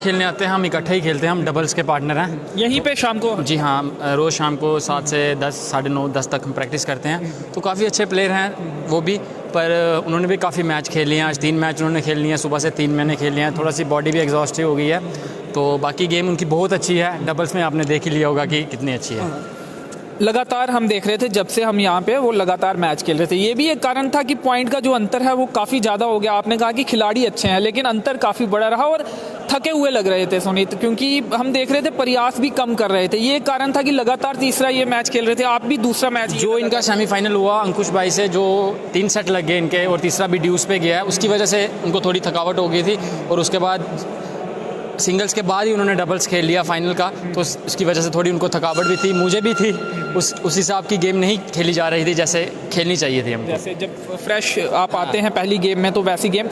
खेलने आते हैं, हम इकट्ठे ही खेलते हैं, हम डबल्स के पार्टनर हैं यहीं पे शाम को? जी हाँ, रोज़ शाम को 7 से 10, 9:30, 10 तक हम प्रैक्टिस करते हैं। तो काफ़ी अच्छे प्लेयर हैं वो भी, पर उन्होंने भी काफ़ी मैच खेल लिए हैं। आज 3 मैच उन्होंने खेल लिए हैं, सुबह से 3 मैंने खेल लिए हैं। थोड़ा सी बॉडी भी एग्जॉस्टिव हो गई है, तो बाकी गेम उनकी बहुत अच्छी है। डबल्स में आपने देख ही लिया होगा कि कितनी अच्छी है। लगातार हम देख रहे थे जब से हम यहाँ पे वो लगातार मैच खेल रहे थे। ये भी एक कारण था कि पॉइंट का जो अंतर है वो काफ़ी ज़्यादा हो गया। आपने कहा कि खिलाड़ी अच्छे हैं लेकिन अंतर काफ़ी बड़ा रहा और थके हुए लग रहे थे सुनीत, क्योंकि हम देख रहे थे प्रयास भी कम कर रहे थे। ये कारण था कि लगातार तीसरा ये मैच खेल रहे थे, आप भी दूसरा मैच। जो इनका सेमीफाइनल हुआ अंकुश भाई से, जो 3 सेट लग गए इनके और तीसरा भी ड्यूज पे गया है, उसकी वजह से उनको थोड़ी थकावट हो गई थी। और उसके बाद सिंगल्स के बाद ही उन्होंने डबल्स खेल लिया फाइनल का, तो उसकी वजह से थोड़ी उनको थकावट भी थी, मुझे भी थी। उस हिसाब की गेम नहीं खेली जा रही थी जैसे खेलनी चाहिए थी हमको। जैसे जब फ्रेश आप आते हैं पहली गेम में तो वैसी गेम।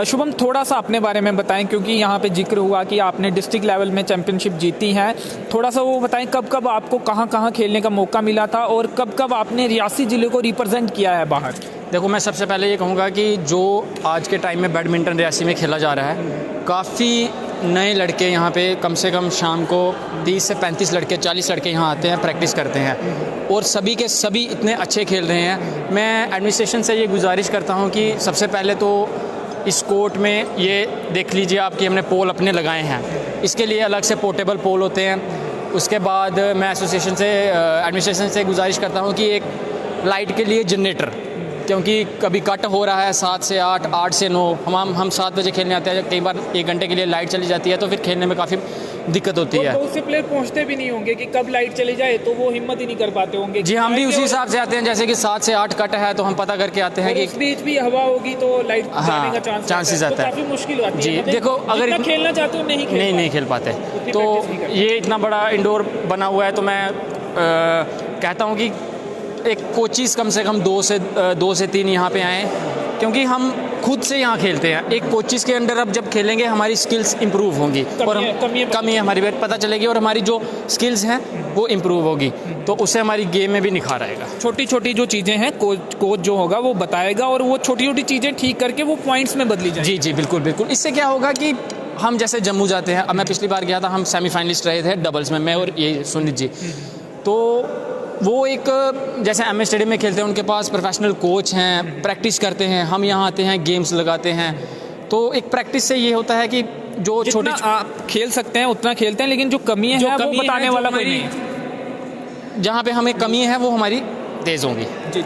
शुभम, थोड़ा सा अपने बारे में बताएं, क्योंकि यहाँ पे जिक्र हुआ कि आपने डिस्ट्रिक्ट लेवल में चैंपियनशिप जीती है। थोड़ा सा वो बताएं कब कब आपको कहाँ कहाँ खेलने का मौका मिला था और कब कब आपने रियासी ज़िले को रिप्रेजेंट किया है बाहर। देखो, मैं सबसे पहले ये कहूँगा कि जो आज के टाइम में बैडमिंटन रियासी में खेला जा रहा है, काफ़ी नए लड़के यहाँ पे कम से कम शाम को 30 से 35 लड़के, 40 लड़के यहाँ आते हैं, प्रैक्टिस करते हैं और सभी के सभी इतने अच्छे खेल रहे हैं। मैं एडमिनिस्ट्रेशन से ये गुजारिश करता हूँ कि सबसे पहले तो इस कोर्ट में ये देख लीजिए आप कि हमने पोल अपने लगाए हैं, इसके लिए अलग से पोर्टेबल पोल होते हैं। उसके बाद मैं एसोसिएशन से एडमिनिस्ट्रेशन से गुजारिश करता हूँ कि एक लाइट के लिए जनरेटर, क्योंकि कभी कट हो रहा है 7 से 8, 8 से 9, हम 7 बजे खेलने आते हैं, कई बार 1 घंटे के लिए लाइट चली जाती है तो फिर खेलने में काफ़ी दिक्कत होती है। बहुत से प्लेयर पहुंचते भी नहीं होंगे कि कब लाइट चली जाए, तो वो हिम्मत ही नहीं कर पाते होंगे। जी, हम भी उसी हिसाब से आते हैं, जैसे कि 7 से 8 कट है तो हम पता करके आते हैं कि उस बीच भी हवा होगी तो लाइट जाने का चांसेस आता है, काफ़ी मुश्किल होती है। जी, देखो अगर खेलना चाहते हो नहीं खेल पाते, तो ये इतना बड़ा इंडोर बना हुआ है, तो मैं कहता हूँ कि एक कोचिज़ कम से कम 2 से 3 यहाँ पे आएँ, क्योंकि हम खुद से यहाँ खेलते हैं। एक कोचिज़ के अंडर अब जब खेलेंगे हमारी स्किल्स इंप्रूव होंगी और कमी हमारी पता चलेगी और हमारी जो स्किल्स हैं वो इंप्रूव होगी, तो उससे हमारी गेम में भी निखार आएगा। छोटी छोटी जो चीज़ें हैं कोच जो होगा वो बताएगा और वो छोटी छोटी चीज़ें ठीक करके वो पॉइंट्स में बदली जाएगी। जी, बिल्कुल बिल्कुल। इससे क्या होगा कि हम जैसे जम्मू जाते हैं, अब मैं पिछली बार गया था, हम सेमीफाइनलिस्ट रहे थे डबल्स में, मैं और ये सुनीत जी। तो वो एक जैसे एमए स्टेडियम में खेलते हैं, उनके पास प्रोफेशनल कोच हैं, प्रैक्टिस करते हैं। हम यहाँ आते हैं, गेम्स लगाते हैं, तो एक प्रैक्टिस से ये होता है कि जो छोटे आप खेल सकते हैं उतना खेलते हैं, लेकिन जो कमी है वो बताने वाला कोई नहीं है। जहाँ पे हमें कमी है वो हमारी तेज़ होंगी। जी।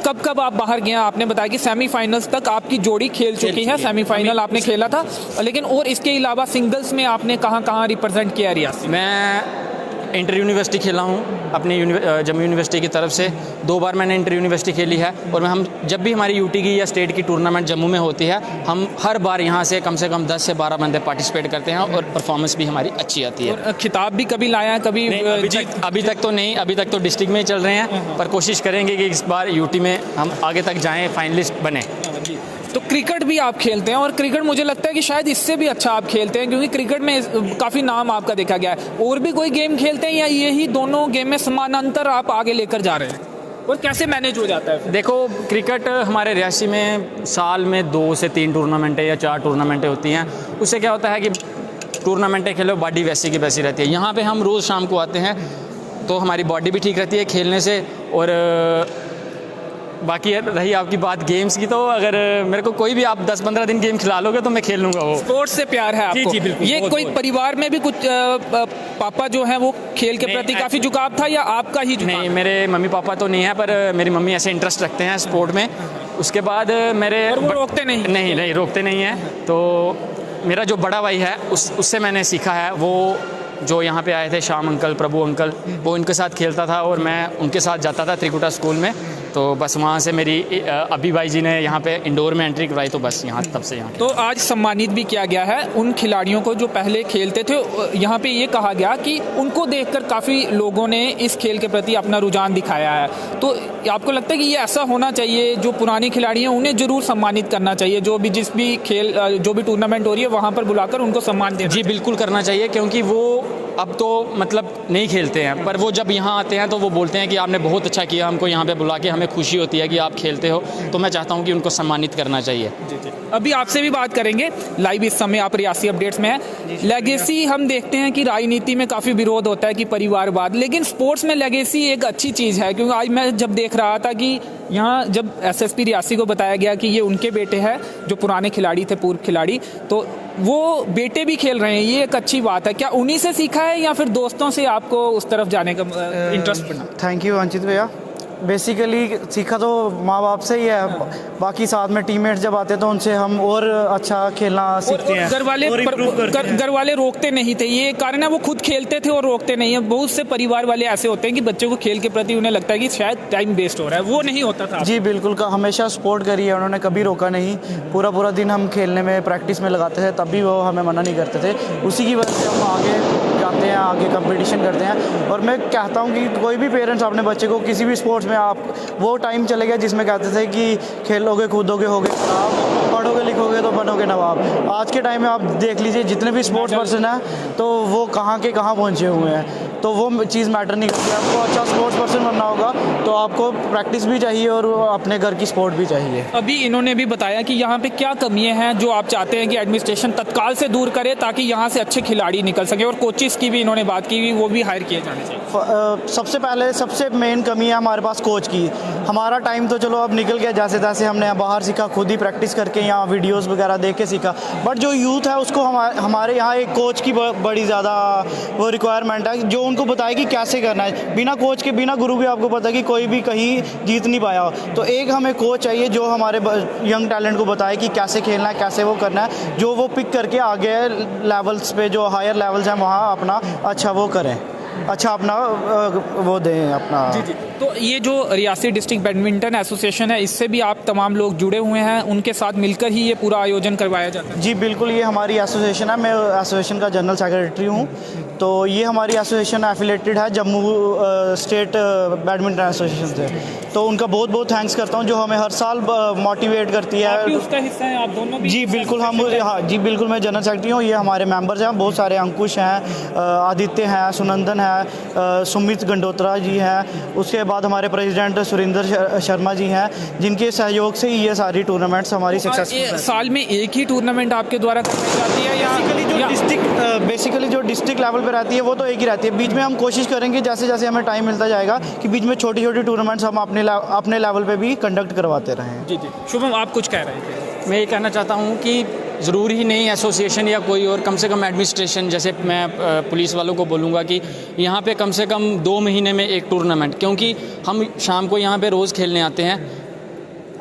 कब कब आप बाहर गए? आपने बताया कि सेमीफाइनल्स तक आपकी जोड़ी खेल चुकी है, सेमीफाइनल आपने खेला था, लेकिन और इसके अलावा सिंगल्स में आपने कहाँ रिप्रेजेंट किया रियासी? मैं इंटर यूनिवर्सिटी खेला हूँ अपनी जम्मू यूनिवर्सिटी की तरफ से। 2 बार मैंने इंटर यूनिवर्सिटी खेली है और हम जब भी हमारी यूटी की या स्टेट की टूर्नामेंट जम्मू में होती है, हम हर बार यहाँ से कम 10 से 12 बंदे पार्टिसिपेट करते हैं और परफॉर्मेंस भी हमारी अच्छी आती है। खिताब भी कभी लाया है? कभी अभी तक तो नहीं, अभी तक तो डिस्ट्रिक्ट में ही चल रहे हैं, पर कोशिश करेंगे कि इस बार यूटी में हम आगे तक जाएँ, फाइनलिस्ट बने। तो क्रिकेट भी आप खेलते हैं और क्रिकेट मुझे लगता है कि शायद इससे भी अच्छा आप खेलते हैं, क्योंकि क्रिकेट में काफ़ी नाम आपका देखा गया है। और भी कोई गेम खेलते हैं या यही दोनों गेम में समानांतर आप आगे लेकर जा रहे हैं, और कैसे मैनेज हो जाता है? देखो, क्रिकेट हमारे रियासी में साल में 2 से 3 टूर्नामेंटें या 4 टूर्नामेंटें होती हैं। उससे क्या होता है कि टूर्नामेंटें खेलो, बॉडी वैसी की वैसी रहती है। यहाँ पर हम रोज़ शाम को आते हैं तो हमारी बॉडी भी ठीक रहती है खेलने से। और बाकी रही आपकी बात गेम्स की, तो अगर मेरे को कोई भी आप 10-15 दिन गेम खिला लोगे तो मैं खेल लूँगा। वो स्पोर्ट्स से प्यार है आपको? जी, बिल्कुल। ये कोई परिवार में भी कुछ पापा जो हैं वो खेल के प्रति काफ़ी झुकाव था या आपका ही झुकाव? नहीं, मेरे मम्मी पापा तो नहीं है, पर मेरी मम्मी ऐसे इंटरेस्ट रखते हैं स्पोर्ट में। उसके बाद मेरे वो रोकते नहीं रोकते नहीं हैं। तो मेरा जो बड़ा भाई है उससे मैंने सीखा है। वो जो यहाँ पे आए थे, श्याम अंकल, प्रभु अंकल, वो इनके साथ खेलता था और मैं उनके साथ जाता था त्रिकुटा स्कूल में। तो बस वहाँ से मेरी अभी भाई जी ने यहाँ पे इंडोर में एंट्री करवाई, तो बस यहाँ तब से यहाँ। तो आज सम्मानित भी किया गया है उन खिलाड़ियों को जो पहले खेलते थे। यहाँ पे ये कहा गया कि उनको देखकर काफ़ी लोगों ने इस खेल के प्रति अपना रुझान दिखाया है। तो आपको लगता है कि ये ऐसा होना चाहिए, जो पुराने खिलाड़ी हैं उन्हें जरूर सम्मानित करना चाहिए, जो भी जिस भी खेल जो भी टूर्नामेंट हो रही है वहाँ पर बुलाकर उनको सम्मान देना? जी बिल्कुल करना चाहिए, क्योंकि वो अब तो मतलब नहीं खेलते हैं, पर वो जब यहाँ आते हैं तो वो बोलते हैं कि आपने बहुत अच्छा किया, हमको यहाँ पे बुला के हमें खुशी होती है कि आप खेलते हो, तो मैं चाहता हूँ कि उनको सम्मानित करना चाहिए। अभी आपसे भी बात करेंगे, लाइव इस समय आप रियासी अपडेट्स में हैं। लेगेसी हम देखते हैं कि राजनीति में काफ़ी विरोध होता है कि परिवारवाद, लेकिन स्पोर्ट्स में लेगेसी एक अच्छी चीज़ है, क्योंकि आज मैं जब देख रहा था कि यहाँ जब एसएसपी रियासी को बताया गया कि ये उनके बेटे हैं जो पुराने खिलाड़ी थे, पूर्व खिलाड़ी, तो वो बेटे भी खेल रहे हैं, ये एक अच्छी बात है। क्या उन्हीं से सीखा है या फिर दोस्तों से आपको उस तरफ जाने का इंटरेस्ट पड़ा? थैंक यू अंकित भैया। बेसिकली सीखा तो माँ बाप से ही है, बाकी साथ में टीममेट्स जब आते हैं तो उनसे हम और अच्छा खेलना सीखते हैं। घर वाले रोकते नहीं थे, ये कारण है, वो खुद खेलते थे और रोकते नहीं है। बहुत से परिवार वाले ऐसे होते हैं कि बच्चों को खेल के प्रति उन्हें लगता है कि शायद टाइम वेस्ट हो रहा है, वो नहीं होता था। जी बिल्कुल, हमेशा सपोर्ट करी है उन्होंने, कभी रोका नहीं। पूरा दिन हम खेलने में प्रैक्टिस में लगाते थे, तब भी वो हमें मना नहीं करते थे। उसी की वजह से हम आगे जाते हैं, आगे कंपटीशन करते हैं। और मैं कहता हूँ कि कोई भी पेरेंट्स अपने बच्चे को किसी भी स्पोर्ट्स में, आप वो टाइम चले गया जिसमें कहते थे कि खेलोगे कूदोगे होगे खराब, पढ़ोगे लिखोगे तो बनोगे नवाब। आज के टाइम में आप देख लीजिए जितने भी स्पोर्ट्स पर्सन हैं तो वो कहाँ के कहाँ पहुँचे हुए हैं, तो वो चीज़ मैटर नहीं करती। आपको अच्छा स्पोर्ट्स पर्सन बनना होगा तो आपको प्रैक्टिस भी चाहिए और अपने घर की सपोर्ट भी चाहिए। अभी इन्होंने भी बताया कि यहाँ पे क्या कमियां हैं जो आप चाहते हैं कि एडमिनिस्ट्रेशन तत्काल से दूर करे, ताकि यहाँ से अच्छे खिलाड़ी निकल सके, और कोचेस की भी इन्होंने बात की, वो भी हायर किए जाने चाहिए। सबसे पहले सबसे मेन कमी है हमारे पास कोच की। हमारा टाइम तो चलो अब निकल गया, जैसे तैसे हमने बाहर सीखा, खुद ही प्रैक्टिस करके यहाँ वीडियोस वगैरह देख के सीखा। बट जो यूथ है उसको हमारे यहाँ एक कोच की बड़ी ज़्यादा वो रिक्वायरमेंट है, जो उनको बताए कि कैसे करना है। बिना कोच के, बिना गुरु के आपको पता है कि कोई भी कहीं जीत नहीं पाया। तो एक हमें कोच चाहिए जो हमारे यंग टैलेंट को बताए कि कैसे खेलना है, कैसे वो करना है, जो वो पिक करके आगे लेवल्स पे, जो हायर लेवल्स हैं वहाँ अपना अच्छा वो करें, अच्छा अपना वो दें अपना। जी। तो ये जो रियासी डिस्ट्रिक्ट बैडमिंटन एसोसिएशन है, इससे भी आप तमाम लोग जुड़े हुए हैं, उनके साथ मिलकर ही ये पूरा आयोजन करवाया जाता है? जी बिल्कुल, ये हमारी एसोसिएशन है, मैं एसोसिएशन का जनरल सेक्रेटरी हूँ। तो ये हमारी एसोसिएशन एफिलेटेड है जम्मू स्टेट बैडमिंटन एसोसिएशन से, तो उनका बहुत बहुत थैंक्स करता हूँ जो हमें हर साल मोटिवेट करती है। आप भी उसका हिस्सा हैं, आप दोनों भी? जी बिल्कुल, हाँ जी बिल्कुल, मैं जनरल सेक्रेटरी हूँ। ये हमारे मेंबर्स हैं बहुत सारे, अंकुश हैं, आदित्य हैं, सुनंदन है, सुमित गंडोत्रा जी हैं, उसके बाद हमारे प्रेसिडेंट सुरेंद्र शर्मा जी हैं, जिनके सहयोग से ही ये सारी टूर्नामेंट्स हमारी सक्सेसफुल। साल में एक ही टूर्नामेंट आपके द्वारा कराई जाती है या बेसिकली जो डिस्ट्रिक्ट लेवल पे रहती है वो तो एक ही रहती है। बीच में हम कोशिश करेंगे जैसे जैसे हमें टाइम मिलता जाएगा कि बीच में छोटी छोटी टूर्नामेंट्स हम अपने लेवल पे भी कंडक्ट करवाते रहें। जी। शुभम, आप कुछ कह रहे थे? मैं ये कहना चाहता हूँ कि ज़रूरी ही नहीं एसोसिएशन या कोई और, कम से कम एडमिनिस्ट्रेशन, जैसे मैं पुलिस वालों को बोलूँगा कि यहाँ पे कम से कम 2 महीने में एक टूर्नामेंट, क्योंकि हम शाम को यहाँ पे रोज़ खेलने आते हैं,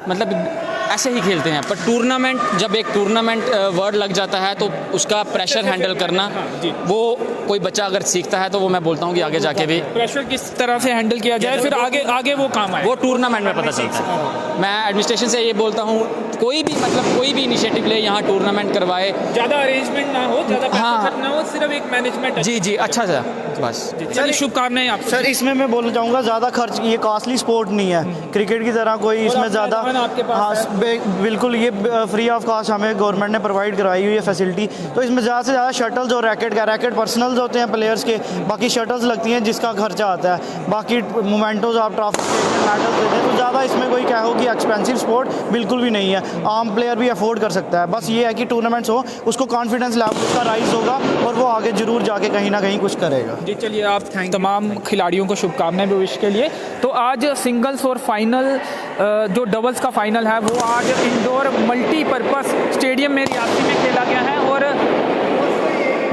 मतलब ऐसे ही खेलते हैं, पर टूर्नामेंट, जब एक टूर्नामेंट वर्ड लग जाता है तो उसका प्रेशर हैंडल करना, वो कोई बच्चा अगर सीखता है तो वो मैं बोलता हूँ कि आगे जाके भी प्रेशर किस तरह से हैंडल किया जाए, फिर आगे वो काम आए, वो टूर्नामेंट में पता चलता है। मैं एडमिनिस्ट्रेशन से ये बोलता हूँ, कोई भी इनिशिएटिव ले, यहाँ टूर्नामेंट करवाए, ज़्यादा अरेंजमेंट ना हो, ज़्यादा पैसा खर्च ना हो, सिर्फ एक मैनेजमेंट। जी अच्छा सर, बस सर शुभकामनाएं आपको। सर इसमें मैं बोलना चाहूँगा, ज़्यादा खर्च, ये कॉस्टली स्पोर्ट नहीं है क्रिकेट की तरह, कोई इसमें ज़्यादा, हाँ बिल्कुल, ये फ्री ऑफ कॉस्ट हमें गवर्नमेंट ने प्रोवाइड करवाई हुई है फैसिलिटी। तो इसमें ज़्यादा से ज़्यादा शटल्स और रैकेट पर्सनल्स होते हैं प्लेयर्स के, बाकी शटल्स लगती हैं जिसका खर्चा आता है, बाकी मोमेंटोज आप ट्रॉफी मेडल्स देते हैं। तो ज़्यादा इसमें कोई कहो कि एक्सपेंसिव स्पोर्ट बिल्कुल भी नहीं है, आम प्लेयर भी अफोर्ड कर सकता है। बस ये है कि टूर्नामेंट्स हो, उसको कॉन्फिडेंस लेवल उसका राइज होगा और वो आगे जरूर जाके कहीं ना कहीं कुछ करेगा। जी चलिए, आप तमाम खिलाड़ियों को शुभकामनाएं भविष्य के लिए। तो आज सिंगल्स और फाइनल, जो डबल्स का फाइनल है वो आज इंडोर मल्टीपर्पस स्टेडियम में रियासी में खेला गया है, और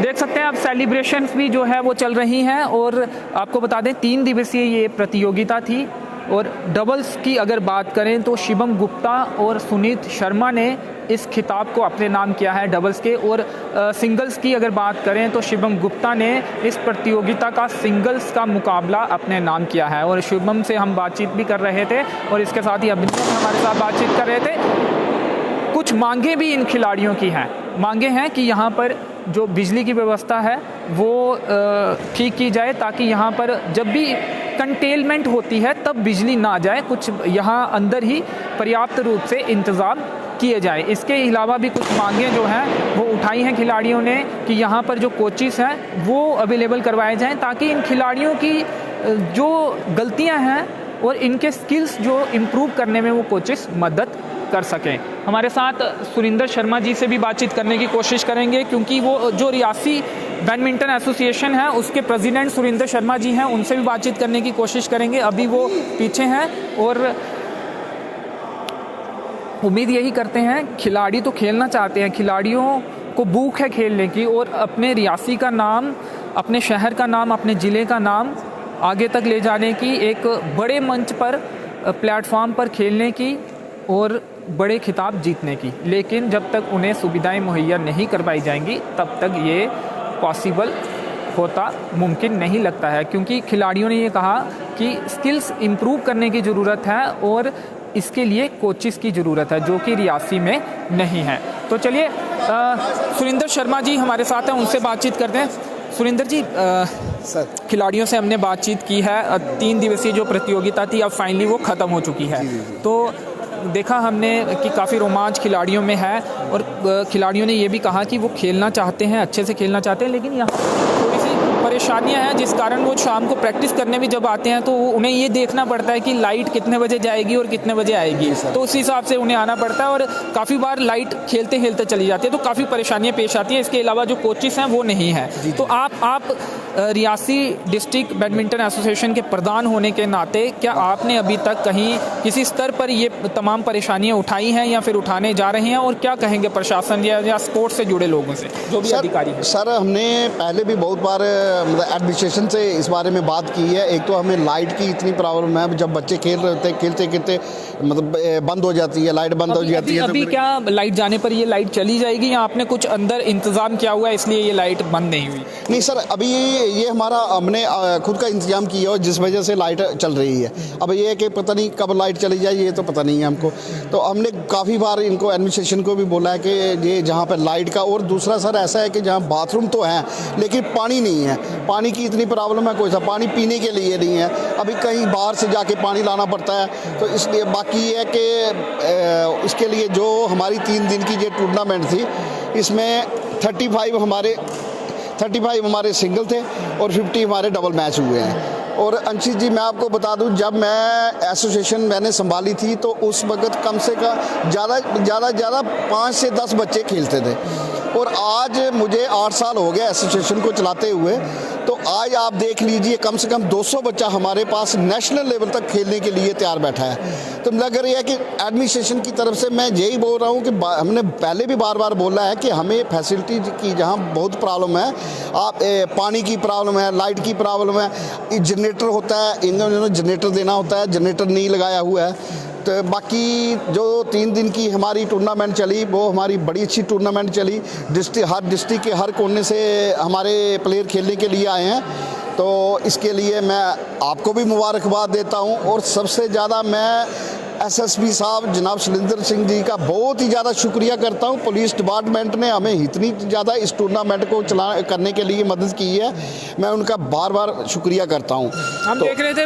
देख सकते हैं आप सेलिब्रेशंस भी जो है वो चल रही हैं। और आपको बता दें 3 दिवसीय ये प्रतियोगिता थी, और डबल्स की अगर बात करें तो शिवम गुप्ता और सुनीत शर्मा ने इस खिताब को अपने नाम किया है डबल्स के, और सिंगल्स की अगर बात करें तो शिवम गुप्ता ने इस प्रतियोगिता का सिंगल्स का मुकाबला अपने नाम किया है। और शिवम से हम बातचीत भी कर रहे थे, और इसके साथ ही अभिनव हमारे साथ बातचीत कर रहे थे। कुछ मांगे भी इन खिलाड़ियों की हैं, मांगे हैं कि यहाँ पर जो बिजली की व्यवस्था है वो ठीक की जाए, ताकि यहाँ पर जब भी कंटेनमेंट होती है तब बिजली ना जाए, कुछ यहाँ अंदर ही पर्याप्त रूप से इंतज़ाम किए जाए। इसके अलावा भी कुछ मांगें जो हैं वो उठाई हैं खिलाड़ियों ने कि यहाँ पर जो कोचिस हैं वो अवेलेबल करवाए जाएं, ताकि इन खिलाड़ियों की जो गलतियाँ हैं और इनके स्किल्स जो इम्प्रूव करने में वो कोचिस मदद कर सकें। हमारे साथ सुरिंदर शर्मा जी से भी बातचीत करने की कोशिश करेंगे, क्योंकि वो जो रियासी बैडमिंटन एसोसिएशन है उसके प्रेसिडेंट सुरिंदर शर्मा जी हैं, उनसे भी बातचीत करने की कोशिश करेंगे। अभी वो पीछे हैं और उम्मीद यही करते हैं, खिलाड़ी तो खेलना चाहते हैं, खिलाड़ियों को भूख है खेलने की और अपने रियासी का नाम, अपने शहर का नाम, अपने ज़िले का नाम आगे तक ले जाने की, एक बड़े मंच पर प्लेटफॉर्म पर खेलने की और बड़े खिताब जीतने की। लेकिन जब तक उन्हें सुविधाएं मुहैया नहीं करवाई जाएंगी तब तक ये पॉसिबल होता मुमकिन नहीं लगता है, क्योंकि खिलाड़ियों ने ये कहा कि स्किल्स इम्प्रूव करने की ज़रूरत है और इसके लिए कोचिस की ज़रूरत है, जो कि रियासी में नहीं है। तो चलिए सुरिंदर शर्मा जी हमारे साथ हैं, उनसे बातचीत करते हैं। सुरिंदर जी, सर खिलाड़ियों से हमने बातचीत की है, 3 दिवसीय जो प्रतियोगिता थी अब फाइनली वो ख़त्म हो चुकी है। तो देखा हमने कि काफ़ी रोमांच खिलाड़ियों में है और खिलाड़ियों ने ये भी कहा कि वो खेलना चाहते हैं, अच्छे से खेलना चाहते हैं, लेकिन यहाँ थोड़ी सी परेशानियां हैं, जिस कारण वो शाम को प्रैक्टिस करने भी जब आते हैं तो उन्हें ये देखना पड़ता है कि लाइट कितने बजे जाएगी और कितने बजे आएगी, तो उस हिसाब से उन्हें आना पड़ता है और काफ़ी बार लाइट खेलते खेलते चली जाती है, तो काफ़ी परेशानियाँ पेश आती हैं। इसके अलावा जो कोचिस हैं वो नहीं है। तो आप रियासी डिस्ट्रिक्ट बैडमिंटन एसोसिएशन के प्रधान होने के नाते क्या आपने अभी तक कहीं किसी स्तर पर ये तमाम परेशानियां उठाई हैं या फिर उठाने जा रहे हैं, और क्या कहेंगे प्रशासन या स्पोर्ट्स से जुड़े लोगों से, जो भी अधिकारी हैं? सर हमने पहले भी बहुत बार मतलब एडमिनिस्ट्रेशन से इस बारे में बात की है। एक तो हमें लाइट की इतनी प्रॉब्लम है, जब बच्चे खेल रहे होते हैं खेलते खेलते मतलब बंद हो जाती है, लाइट बंद हो जाती है। अभी क्या लाइट जाने पर ये लाइट चली जाएगी या आपने कुछ अंदर इंतजाम किया हुआ है इसलिए ये लाइट बंद नहीं हुई? नहीं सर, अभी ये हमारा हमने खुद का इंतजाम किया और जिस वजह से लाइट चल रही है। अब ये है कि पता नहीं कब लाइट चली जाए, ये तो पता नहीं है हमको। तो हमने काफ़ी बार इनको एडमिनिस्ट्रेशन को भी बोला है कि ये जहाँ पर लाइट का, और दूसरा सर ऐसा है कि जहाँ बाथरूम तो हैं लेकिन पानी नहीं है, पानी की इतनी प्रॉब्लम है, कोई सा पानी पीने के लिए नहीं है, अभी कहीं बाहर से जाके पानी लाना पड़ता है। तो इसलिए बाकी ये है कि इसके लिए जो हमारी 3 दिन की ये टूर्नामेंट थी, इसमें 35 हमारे सिंगल थे और 50 हमारे डबल मैच हुए हैं। और अंशित जी मैं आपको बता दूं, जब मैं एसोसिएशन मैंने संभाली थी तो उस वक्त कम से कम ज़्यादा 5 से 10 बच्चे खेलते थे, और आज मुझे 8 साल हो गए एसोसिएशन को चलाते हुए। तो आज आप देख लीजिए कम से कम 200 बच्चा हमारे पास नेशनल लेवल तक खेलने के लिए तैयार बैठा है। तो लग रही है कि एडमिनिस्ट्रेशन की तरफ से मैं यही बोल रहा हूँ कि हमने पहले भी बार बोला है कि हमें फैसिलिटी की जहाँ बहुत प्रॉब्लम है, आप पानी की प्रॉब्लम है, लाइट की प्रॉब्लम है, जनरेटर होता है, इन्होंने जनरेटर देना होता है, जनरेटर नहीं लगाया हुआ है। तो बाकी जो 3 दिन की हमारी टूर्नामेंट चली वो हमारी बड़ी अच्छी टूर्नामेंट चली। हर डिस्ट्रिक्ट के हर कोने से हमारे प्लेयर खेलने के लिए आए हैं, तो इसके लिए मैं आपको भी मुबारकबाद देता हूं। और सबसे ज़्यादा मैं एसएसपी साहब जनाब सुरिंदर सिंह जी का बहुत ही ज़्यादा शुक्रिया करता हूं। पुलिस डिपार्टमेंट ने हमें इतनी ज़्यादा इस टूर्नामेंट को करने के लिए मदद की है, मैं उनका बार शुक्रिया करता हूं। हम देख रहे थे